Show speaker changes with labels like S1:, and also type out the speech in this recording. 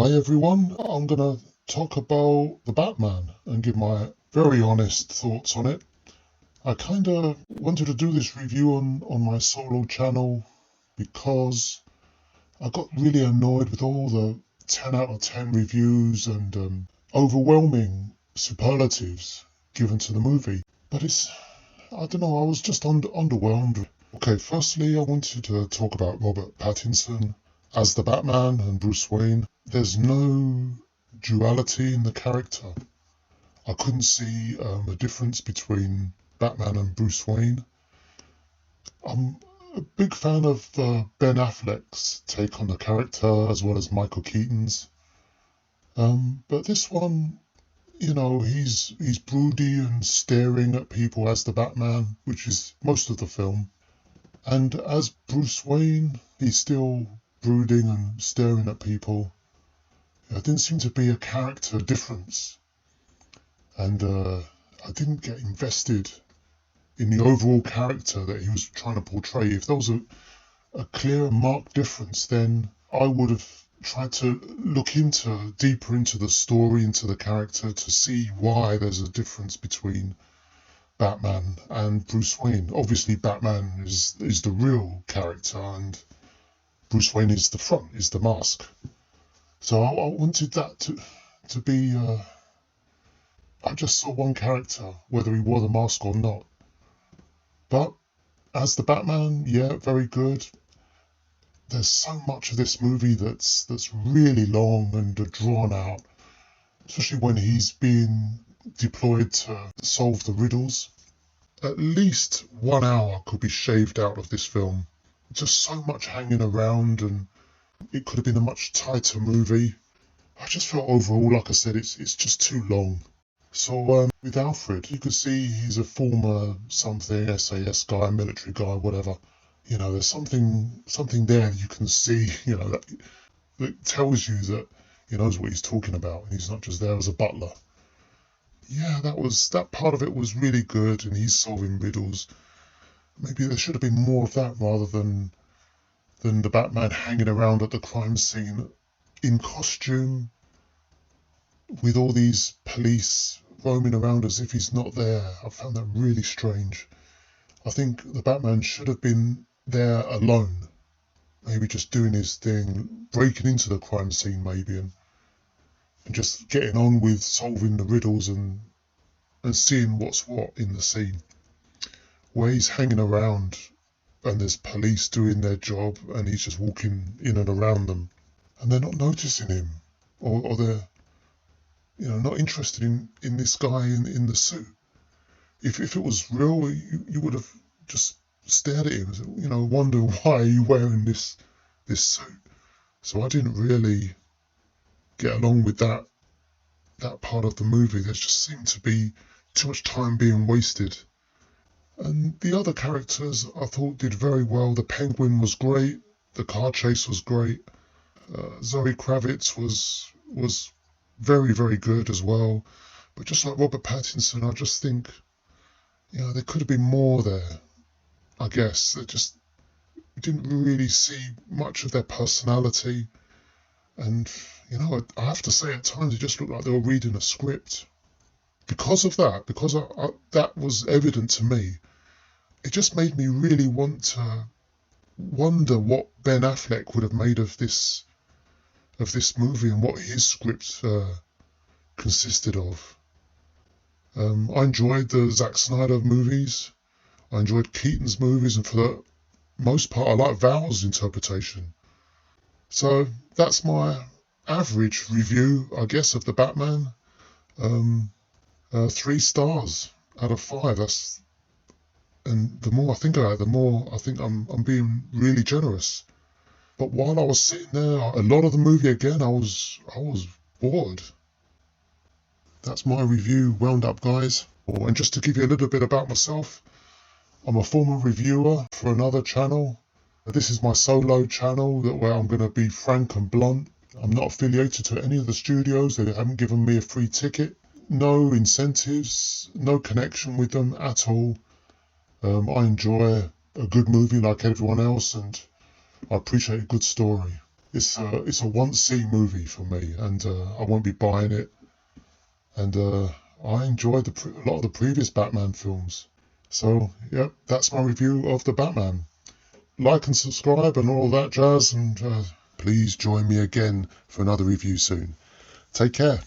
S1: Hi everyone, I'm gonna talk about the Batman and give my very honest thoughts on it. I kinda wanted to do this review on my solo channel because I got really annoyed with all the 10 out of 10 reviews and overwhelming superlatives given to the movie. But I don't know, I was just underwhelmed. Okay, firstly, I wanted to talk about Robert Pattinson as the Batman and Bruce Wayne. There's no duality in the character. I couldn't see a difference between Batman and Bruce Wayne. I'm a big fan of Ben Affleck's take on the character as well as Michael Keaton's. But this one, he's broody and staring at people as the Batman, which is most of the film. And as Bruce Wayne, he's still brooding and staring at people. There didn't seem to be a character difference. And I didn't get invested in the overall character that he was trying to portray. If there was a clear and marked difference, then I would have tried to look deeper into the story, into the character, to see why there's a difference between Batman and Bruce Wayne. Obviously, Batman is the real character, and Bruce Wayne is the front, is the mask. So I wanted that to be. I just saw one character, whether he wore the mask or not. But as the Batman, yeah, very good. There's so much of this movie that's really long and drawn out, especially when he's being deployed to solve the riddles. At least 1 hour could be shaved out of this film. Just so much hanging around, and it could have been a much tighter movie. I just felt overall, like I said, it's just too long. So with Alfred, you could see he's a former something, SAS guy, military guy, whatever. There's something there you can see, that tells you that he knows what he's talking about, and he's not just there as a butler. Yeah, that part of it was really good, and he's solving riddles. Maybe there should have been more of that rather than the Batman hanging around at the crime scene in costume with all these police roaming around as if he's not there. I found that really strange. I think the Batman should have been there alone, maybe just doing his thing, breaking into the crime scene maybe, and just getting on with solving the riddles and seeing what's what in the scene. Where he's hanging around and there's police doing their job and he's just walking in and around them and they're not noticing him, or they're not interested in this guy in the suit. If it was real, you would have just stared at him and wonder why are you wearing this suit. So I didn't really get along with that part of the movie. There just seemed to be too much time being wasted. And the other characters I thought did very well. The Penguin was great. The car chase was great. Zoe Kravitz was very, very good as well. But just like Robert Pattinson, I just think, there could have been more there, I guess. It just didn't really see much of their personality. And, I have to say at times it just looked like they were reading a script. Because of that, because that was evident to me, it just made me really want to wonder what Ben Affleck would have made of this movie and what his script consisted of. I enjoyed the Zack Snyder movies. I enjoyed Keaton's movies, and for the most part, I like Val's interpretation. So that's my average review, I guess, of the Batman. 3 stars out of 5. And the more I think about it, the more I think I'm being really generous. But while I was sitting there, a lot of the movie again, I was bored. That's my review wound up, guys. And just to give you a little bit about myself, I'm a former reviewer for another channel. This is my solo channel where I'm going to be frank and blunt. I'm not affiliated to any of the studios. They haven't given me a free ticket. No incentives, no connection with them at all. I enjoy a good movie like everyone else, and I appreciate a good story. it's a once-seen movie for me, and I won't be buying it. And I enjoyed a lot of the previous Batman films. So, yep, that's my review of the Batman. Like and subscribe and all that jazz, and please join me again for another review soon. Take care.